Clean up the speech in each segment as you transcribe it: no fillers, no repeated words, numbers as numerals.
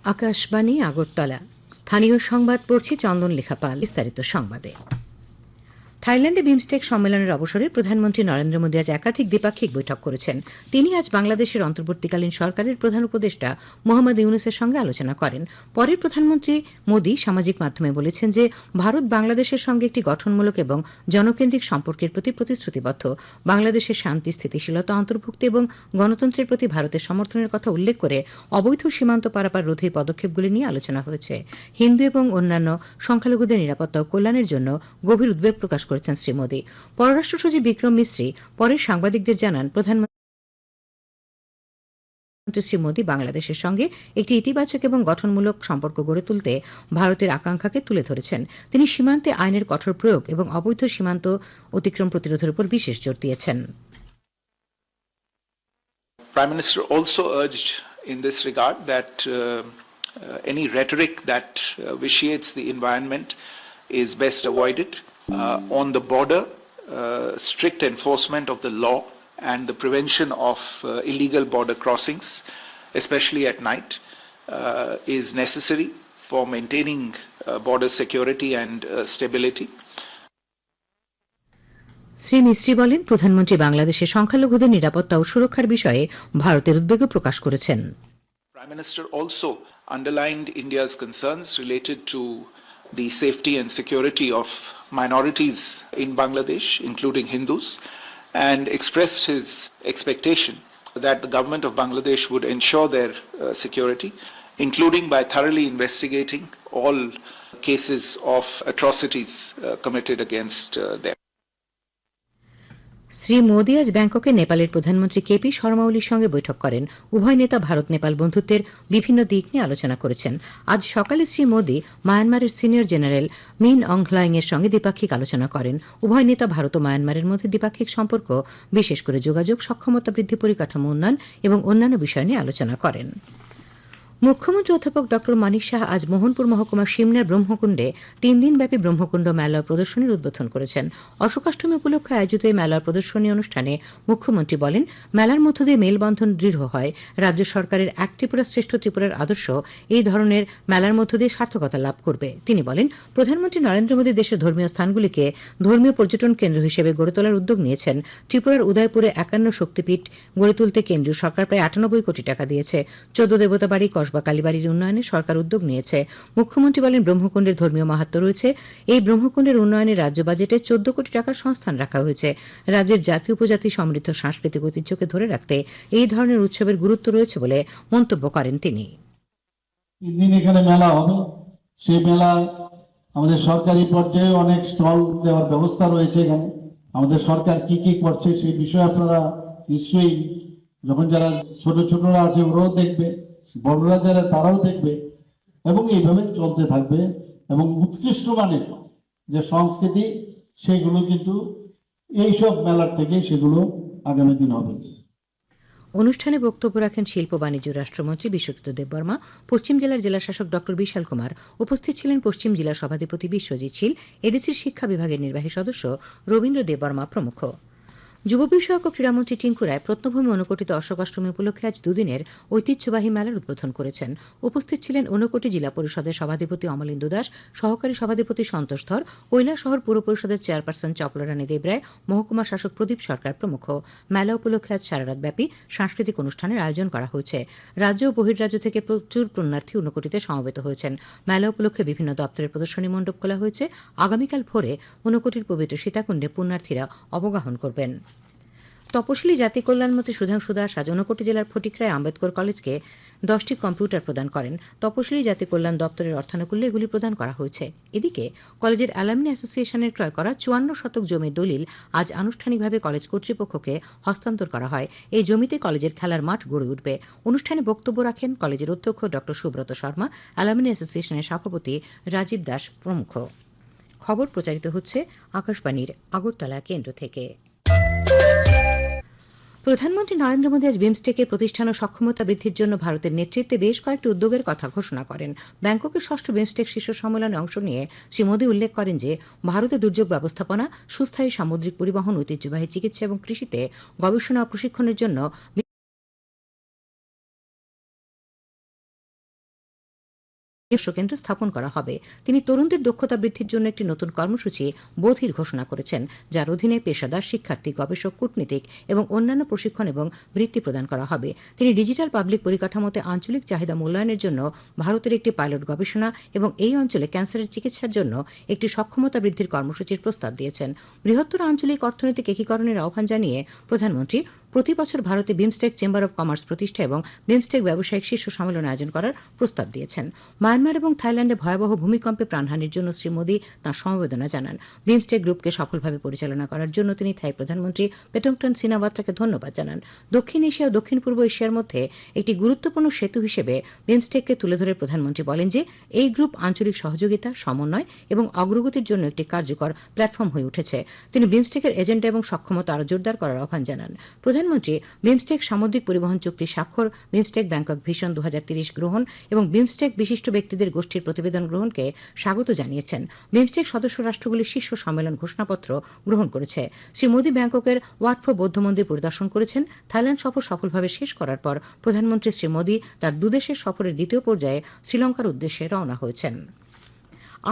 আকাশবাণী আগরতলা। স্থানীয় সংবাদ পড়ছি চন্দন লেখা পাল। বিস্তারিত সংবাদে থাইল্যান্ডে বিমস্টেক সম্মেলনের অবসরে প্রধানমন্ত্রী নরেন্দ্র মোদী আজ একাধিক দ্বিপাক্ষিক বৈঠক করেছেন। তিনি আজ বাংলাদেশের অন্তর্বর্তীকালীন সরকারের প্রধান উপদেষ্টা মোহাম্মদ ইউনূসের সঙ্গে আলোচনা করেন। পরে প্রধানমন্ত্রী মোদী সামাজিক মাধ্যমে বলেছেন যে ভারত বাংলাদেশের সঙ্গে একটি গঠনমূলক এবং জনকেন্দ্রিক সম্পর্কের প্রতি প্রতিশ্রুতিবদ্ধ। বাংলাদেশের শান্তি, স্থিতিশীলতা, অন্তর্ভুক্তি এবং গণতন্ত্রের প্রতি ভারতের সমর্থনের কথা উল্লেখ করে অবৈধ সীমান্ত পারাপার রোধের পদক্ষেপগুলি নিয়ে আলোচনা হয়েছে। হিন্দু এবং অন্যান্য সংখ্যালঘুদের নিরাপত্তা ও কল্যাণের জন্য গভীর উদ্বেগ প্রকাশ করেছেন শ্রী মোদী। পররাষ্ট্র সচিব বিক্রম মিশ্রি পরে সাংবাদিকদের জানান, প্রধানমন্ত্রী শ্রী মোদী বাংলাদেশের সঙ্গে একটি ইতিবাচক এবং গঠনমূলক সম্পর্ক গড়ে তুলতে ভারতের আকাঙ্ক্ষাকে তুলে ধরেছেন। তিনি সীমান্তে আইনের কঠোর প্রয়োগ এবং অবৈধ সীমান্ত অতিক্রম প্রতিরোধের উপর বিশেষ জোর দিয়েছেন। Prime Minister also urged in this regard that any rhetoric that vitiates the environment is best avoided. On the border, strict enforcement of the law and the prevention of illegal border crossings, especially at night, is necessary for maintaining border security and stability. Shri Misri বলেন, প্রধানমন্ত্রী বাংলাদেশের সংখ্যালঘুদের নিরাপত্তা ও সুরক্ষার বিষয়ে ভারতের উদ্বেগ প্রকাশ করেছেন। Prime Minister also underlined India's concerns related to the safety and security of minorities in Bangladesh, including Hindus, and expressed his expectation that the government of Bangladesh would ensure their security, including by thoroughly investigating all cases of atrocities committed against them. Shri Modi আজ ব্যাংককে নেপালের প্রধানমন্ত্রী KP Sharma ওলির সঙ্গে বৈঠক করেন। উভয় নেতা ভারত নেপাল বন্ধুত্বের বিভিন্ন দিক নিয়ে আলোচনা করেছেন। আজ সকালে শ্রী মোদী মায়ানমারের সিনিয়র জেনারেল মিন অং হ্লাইং এর সঙ্গে দ্বিপাক্ষিক আলোচনা করেন। উভয় নেতা ভারত ও মায়ানমারের মধ্যে দ্বিপাক্ষিক সম্পর্ক, বিশেষ করে যোগাযোগ, সক্ষমতা বৃদ্ধি, পরিকাঠামো উন্নয়ন এবং অন্যান্য বিষয় নিয়ে আলোচনা করেন। মুখ্যমন্ত্রী অধ্যাপক ড মানিক সাহা আজ মোহনপুর মহকুমার সিমনার ব্রহ্মকুণ্ডে ৩ দিনব্যাপী ব্রহ্মকুণ্ড মেলা প্রদর্শনীর উদ্বোধন করেছেন। অশোকাষ্টমী উপলক্ষে আয়োজিত এই মেলা প্রদর্শনী অনুষ্ঠানে মুখ্যমন্ত্রী বলেন, মেলার মধ্য দিয়ে মেলবন্ধন দৃঢ় হয়। রাজ্য সরকারের এক ত্রিপুরা শ্রেষ্ঠ ত্রিপুরার আদর্শ এই ধরনের মেলার মধ্য দিয়ে সার্থকতা লাভ করবে। তিনি বলেন, প্রধানমন্ত্রী নরেন্দ্র মোদী দেশের ধর্মীয় স্থানগুলিকে ধর্মীয় পর্যটন কেন্দ্র হিসেবে গড়ে তোলার উদ্যোগ নিয়েছেন। ত্রিপুরার উদয়পুরে ৫১ শক্তিপীঠ গড়ে তুলতে কেন্দ্রীয় সরকার প্রায় ৯৮ কোটি টাকা দিয়েছে। ১৪ দেবতা বাড়ি, বা কালীবাড়ির উন্নয়নে সরকার উদ্যোগ নিয়েছে। মুখ্যমন্ত্রী বলেন, ব্রহ্মকুণ্ডের ধর্মীয় মাহাত্ম্য রয়েছে। এই ব্রহ্মকুণ্ডের উন্নয়নে রাজ্য বাজেটে ১৪ কোটি টাকার সংস্থান রাখা হয়েছে। রাজ্যের জাতি উপজাতি সমৃদ্ধ সাংস্কৃতিক ঐতিহ্যকে ধরে রাখতে এই ধরনের উৎসবের গুরুত্ব রয়েছে বলে মন্তব্য করেন তিনি। ৩ দিন এখানে মেলা হবে। সেই মেলায় আমাদের সরকারি পর্যায়ে অনেক স্টল দেওয়ার ব্যবস্থা রয়েছে। এখানে আমাদের সরকার কি কি করছে সেই বিষয়ে আপনারা নিশ্চয়ই, যখন যারা ছোট ছোটরা আছে ওরাও দেখবে, বড়রা যারা তারাও দেখবে, এবং এইভাবে চলতে থাকবে। এবং উৎকৃষ্ট মানের যে সংস্কৃতি সেগুলো কিন্তু এইসব মেলার থেকে সেগুলো আগামী দিন হবে। অনুষ্ঠানে বক্তব্য রাখেন শিল্প বাণিজ্য রাষ্ট্রমন্ত্রী বিশ্বজিৎ দেববর্মা, পশ্চিম জেলার জেলাশাসক ড বিশাল কুমার, উপস্থিত ছিলেন পশ্চিম জেলা সভাধিপতি বিশ্বজিৎ শীল, এডিসির শিক্ষা বিভাগের নির্বাহী সদস্য রবীন্দ্র দেববর্মা প্রমুখ। যুব বিষয়ক ও ক্রীড়ামন্ত্রী টিঙ্কু রায় প্রত্নভূমি ঊনকোটিতে অশোকাষ্টমী উপলক্ষে আজ দুদিনের ঐতিহ্যবাহী মেলার উদ্বোধন করেছেন। উপস্থিত ছিলেন ঊনকোটি জেলা পরিষদের সভাধিপতি অমলেন্দু দাস, সহকারী সভাধিপতি সন্তোষ ধর, কৈলাসহর পুর পরিষদের চেয়ারপারসন চপলারানী দেবরায়, মহকুমা শাসক প্রদীপ সরকার প্রমুখ। মেলা উপলক্ষে আজ সারারাতব্যাপী সাংস্কৃতিক অনুষ্ঠানের আয়োজন করা হয়েছে। রাজ্য ও বহির্রাজ্য থেকে প্রচুর পুণ্যার্থী ঊনকোটিতে সমবেত হয়েছেন। মেলা উপলক্ষে বিভিন্ন দপ্তরের প্রদর্শনী মণ্ডপ খোলা হয়েছে। আগামীকাল ভোরে ঊনকোটির পবিত্র সীতাকুণ্ডে পুণ্যার্থীরা অবগাহন করবেন। তপশিলি জাতি কল্যাণমন্ত্রী সুধাংশু দাস আজ ঊনকোটি জেলার ফটিকরায় আম্বেদকর কলেজকে 10টি কম্পিউটার প্রদান করেন। তপশিলি জাতি কল্যাণ দপ্তরের অর্থানুকূল্যে এগুলি প্রদান করা হয়েছে। এদিকে কলেজের অ্যালামনি অ্যাসোসিয়েশনের ক্রয় করা ৫৪ শতক জমির দলিল আজ আনুষ্ঠানিকভাবে কলেজ কর্তৃপক্ষকে হস্তান্তর করা হয়। এই জমিতে কলেজের খেলার মাঠ গড়ে উঠবে। অনুষ্ঠানে বক্তব্য রাখেন কলেজের অধ্যক্ষ ড সুব্রত শর্মা, অ্যালামনি অ্যাসোসিয়েশনের সভাপতি রাজীব দাস প্রমুখ। খবর প্রচারিত হচ্ছে আকাশবাণীর আগরতলা কেন্দ্র থেকে। প্রধানমন্ত্রী নরেন্দ্র মোদী আজ বিমস্টেকের প্রতিষ্ঠান ও সক্ষমতা বৃদ্ধির জন্য ভারতের নেতৃত্বে বেশ কয়েকটি উদ্যোগের কথা ঘোষণা করেন। ব্যাংককের ৬ষ্ঠ বিমস্টেক শীর্ষ সম্মেলনে অংশ নিয়ে শ্রী মোদী উল্লেখ করেন যে ভারতে দুর্যোগ ব্যবস্থাপনা, সুস্থায়ী সামুদ্রিক পরিবহন, ঐতিহ্যবাহী চিকিৎসা এবং কৃষিতে গবেষণা ও প্রশিক্ষণের জন্য কেন্দ্র স্থাপন করা হবে। তিনি তরুণদের দক্ষতা বৃদ্ধির জন্য একটি নতুন কর্মসূচি বোধির ঘোষণা করেছেন, যার অধীনে পেশাদার, শিক্ষার্থী, গবেষক, কূটনীতিক এবং অন্যান্য প্রশিক্ষণ এবং বৃত্তি প্রদান করা হবে। তিনি ডিজিটাল পাবলিক পরিকাঠামোতে আঞ্চলিক চাহিদা মূল্যায়নের জন্য ভারতের একটি পাইলট গবেষণা এবং এই অঞ্চলে ক্যান্সারের চিকিৎসার জন্য একটি সক্ষমতা বৃদ্ধির কর্মসূচির প্রস্তাব দিয়েছেন। বৃহত্তর আঞ্চলিক অর্থনৈতিক একীকরণের আহ্বান জানিয়ে প্রধানমন্ত্রী প্রতি বছর ভারতে বিমস্টেক চেম্বার অব কমার্স প্রতিষ্ঠা এবং বিমস্টেক ব্যবসায়িক শীর্ষ সম্মেলন আয়োজন করার প্রস্তাব দিয়েছেন। মায়ানমার এবং থাইল্যান্ডে ভয়াবহ ভূমিকম্পে প্রাণহানির জন্য শ্রী মোদী তাঁর সমবেদনা জানান। বিমস্টেক গ্রুপকে সফলভাবে পরিচালনা করার জন্য তিনি থাই প্রধানমন্ত্রী পেটংটন সিনাওয়াত্রাকে ধন্যবাদ জানান। দক্ষিণ এশিয়া ও দক্ষিণ পূর্ব এশিয়ার মধ্যে একটি গুরুত্বপূর্ণ সেতু হিসেবে বিমস্টেককে তুলে ধরে প্রধানমন্ত্রী বলেন যে এই গ্রুপ আঞ্চলিক সহযোগিতা, সমন্বয় এবং অগ্রগতির জন্য একটি কার্যকর প্ল্যাটফর্ম হয়ে উঠেছে। তিনি বিমস্টেকের এজেন্ডা এবং সক্ষমতা আরও জোরদার করার আহ্বান জানান। প্রধানমন্ত্রী বিমস্টেক সামুদ্রিক পরিবহন চুক্তি স্বাক্ষর, বিমস্টেক ব্যাংকক ভিশন 2030 গ্রহণ এবং বিমস্টেক বিশিষ্ট ব্যক্তিদের গোষ্ঠীর প্রতিবেদন গ্রহণকে স্বাগত জানিয়েছেন। বিমস্টেক সদস্য রাষ্ট্রগুলির শীর্ষ সম্মেলন ঘোষণাপত্র গ্রহণ করেছে। শ্রী মোদী ব্যাংককের ওয়াট ফো বৌদ্ধ মন্দির পরিদর্শন করেছেন। থাইল্যান্ড সফর সফলভাবে শেষ করার পর প্রধানমন্ত্রী শ্রী মোদী তার দুদেশের সফরের দ্বিতীয় পর্যায়ে শ্রীলঙ্কার উদ্দেশ্যে রওনা হয়েছেন।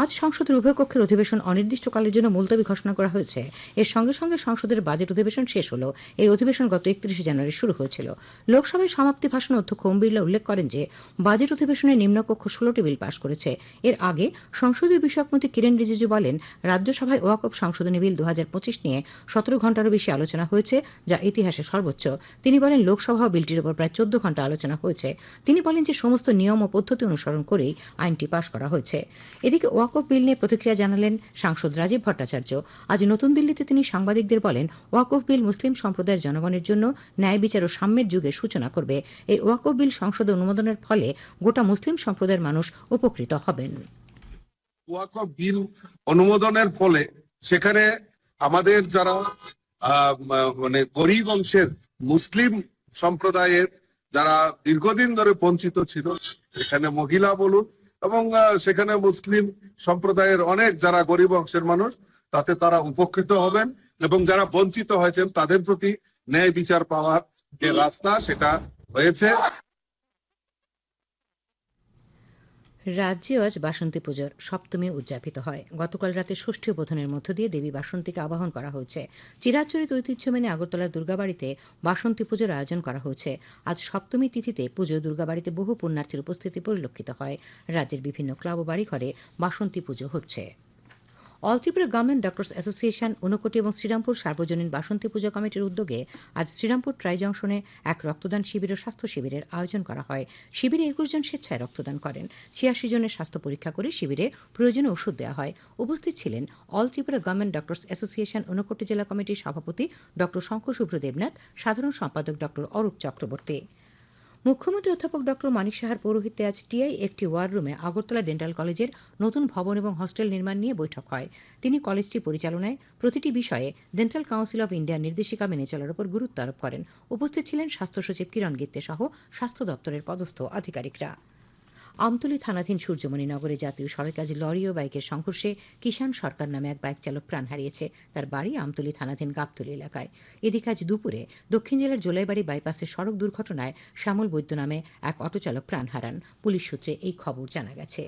আজ সংসদের উভয় কক্ষের অধিবেশন অনির্দিষ্টকালের জন্য মুলতবি ঘোষণা করা হয়েছে। এর সঙ্গে সঙ্গে সংসদের বাজেট অধিবেশন শেষ হল। এই অধিবেশন গত 31 জানুয়ারি শুরু হয়েছিল। লোকসভায় সমাপ্তি ভাষণে অধ্যক্ষ ওম বিড়লা উল্লেখ করেন যে বাজেট অধিবেশনে নিম্নকক্ষ 16টি বিল পাশ করেছে। এর আগে সংসদীয় বিষয়ক মন্ত্রী কিরেন রিজিজু বলেন, রাজ্যসভায় ওয়াকফ সংশোধনী বিল 2025 নিয়ে 17 ঘণ্টারও বেশি আলোচনা হয়েছে, যা ইতিহাসে সর্বোচ্চ। তিনি বলেন, লোকসভাও বিলটির উপর প্রায় 14 ঘণ্টা আলোচনা হয়েছে। তিনি বলেন যে সমস্ত নিয়ম ও পদ্ধতি অনুসরণ করেই আইনটি পাশ করা হয়েছে। এদিকে ওয়াকফ বিল নিয়ে প্রতিক্রিয়া জানালেন সাংসদ রাজীব ভট্টাচার্য। আজ নতুন দিল্লিতে তিনি সাংবাদিকদের বলেন, ওয়াকফ বিল মুসলিম সম্প্রদায়ের জনগণের জন্য ন্যায় বিচার ও সাম্যের যুগের সূচনা করবে। এই ওয়াকফ বিল সংসদে অনুমোদনের ফলে গোটা মুসলিম সম্প্রদায়ের মানুষ উপকৃত হবেন। ওয়াকফ বিল অনুমোদনের ফলে সেখানে আমাদের যারা মানে গরিব অংশের মুসলিম সম্প্রদায়ের যারা দীর্ঘদিন ধরে বঞ্চিত ছিল, এখানে মহিলা বলুন এবং সেখানে মুসলিম সম্প্রদায়ের অনেক যারা গরিব অংশের মানুষ, তাতে তারা উপকৃত হবেন এবং যারা বঞ্চিত হয়েছেন তাদের প্রতি ন্যায় বিচার পাওয়ার যে রাস্তা সেটা হয়েছে। রাজ্যে আজ বাসন্তী পুজোর সপ্তমী উদযাপিত হয়। গতকাল রাতে ষষ্ঠী বোধনের মধ্য দিয়ে দেবী বাসন্তীকে আবাহন করা হয়েছে। চিরাচরিত ঐতিহ্য মেনে আগরতলার দুর্গাবাড়িতে বাসন্তী পুজোর আয়োজন করা হয়েছে। আজ সপ্তমী তিথিতে পুজো দুর্গাবাড়িতে বহু পুণ্যার্থীর উপস্থিতি পরিলক্ষিত হয়। রাজ্যের বিভিন্ন ক্লাব ও বাড়িঘরে বাসন্তী পুজো হচ্ছে। All Tripura government doctors association, Unakoti এবং শ্রীরামপুর সার্বজনীন বাসন্তী পুজো কমিটির উদ্যোগে আজ শ্রীরামপুর ট্রাই জংশনে এক রক্তদান শিবির ও স্বাস্থ্য শিবিরের আয়োজন করা হয়। শিবিরে 21 জন স্বেচ্ছায় রক্তদান করেন। 86 জনের স্বাস্থ্য পরীক্ষা করে শিবিরে প্রয়োজনীয় ওষুধ দেওয়া হয়। উপস্থিত ছিলেন all Tripura government doctors association Unakoti জেলা কমিটির সভাপতি ডক্টর শঙ্কর শুভ্র দেবনাথ, সাধারণ সম্পাদক ডক্টর অরূপ চক্রবর্তী। মুখ্যমন্ত্রী অধ্যাপক ডক্টর মানিক সাহার পৌরোহিত্যে আজ টিআই একটি ওয়ার রুমে আগরতলা ডেন্টাল কলেজের নতুন ভবন এবং হস্টেল নির্মাণ নিয়ে বৈঠক হয়। তিনি কলেজটি পরিচালনায় প্রতিটি বিষয়ে ডেন্টাল কাউন্সিল অব ইন্ডিয়ার নির্দেশিকা মেনে চলার উপর গুরুত্ব আরোপ করেন। উপস্থিত ছিলেন স্বাস্থ্য সচিব কিরণ গিত্তে সহ স্বাস্থ্য দপ্তরের পদস্থ আধিকারিকরা। আমতলী থানাধীন সূর্যমণি নগরে জাতীয় সড়কে আজ লরি ও বাইকের সংঘর্ষে কিষান সরকার নামে এক বাইক চালক প্রাণ হারিয়েছে। তার বাড়ি আমতলী থানাধীন গাবতলী এলাকায়। এদিকে আজ দুপুরে দক্ষিণ জেলার জোলাইবাড়ি বাইপাসে সড়ক দুর্ঘটনায় শ্যামল বৈদ্য নামে এক অটোচালক প্রাণ হারান। পুলিশ সূত্রে এই খবর জানা গেছে।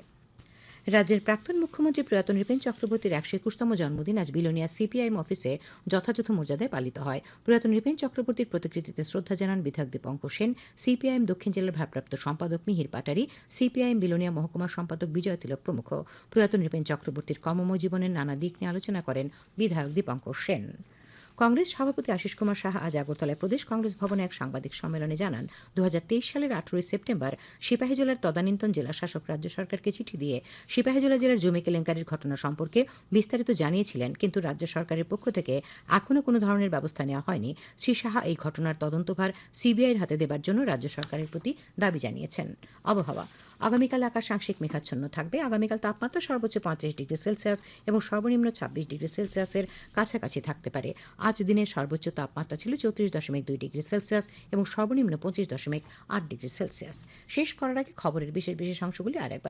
রাজ্যের প্রাক্তন মুখ্যমন্ত্রী প্রয়াত নৃপেন চক্রবর্তীর 121তম জন্মদিন আজ বিলোনিয়া সিপিআইএম অফিসে যথাযথ মর্যাদায় পালিত হয়। প্রয়াত নৃপেন চক্রবর্তীর প্রতিকৃতিতে শ্রদ্ধা জানান বিধায়ক দীপঙ্কর সেন, সিপিআইএম দক্ষিণ জেলার ভারপ্রাপ্ত সম্পাদক মিহির পাটারি, সিপিআইএম বিলোনিয়া মহকুমা সম্পাদক বিজয় তিলক প্রমুখ। প্রয়াত নৃপেন চক্রবর্তীর কর্মময় জীবনের নানা দিক নিয়ে আলোচনা করেন বিধায়ক দীপঙ্কর সেন। কংগ্রেস সভাপতি আশিস কুমার সাহা আজ আগরতলায় প্রদেশ কংগ্রেস ভবনে এক সাংবাদিক সম্মেলনে জানান, 2023 সালের 18 সেপ্টেম্বর সিপাহীজলার তদানীন্তন জেলা শাসক রাজ্য সরকারকে চিঠি দিয়ে সিপাহীজলা জেলার জমি কেলেঙ্কারির ঘটনা সম্পর্কে বিস্তারিত জানিয়েছিলেন, কিন্তু রাজ্য সরকারের পক্ষ থেকে এখনো কোনো ধরনের ব্যবস্থা নেওয়া হয়নি। শ্রী সাহা এই ঘটনার তদন্তভার সিবিআইয়ের হাতে দেবার জন্য রাজ্য সরকারের প্রতি দাবি জানিয়েছেন। আবহাওয়া, আগামীকাল আকাশ আংশিক মেঘাচ্ছন্ন থাকবে। আগামীকাল তাপমাত্রা সর্বোচ্চ 35 ডিগ্রি সেলসিয়াস এবং সর্বনিম্ন 26 ডিগ্রি সেলসিয়াসের কাছাকাছি থাকতে পারে। আজ দিনের সর্বোচ্চ তাপমাত্রা ছিল 34.2 ডিগ্রি সেলসিয়াস এবং সর্বনিম্ন 25.8 ডিগ্রি সেলসিয়াস। শেষ করার আগে খবরের বিশেষ অংশগুলি আরেকবার।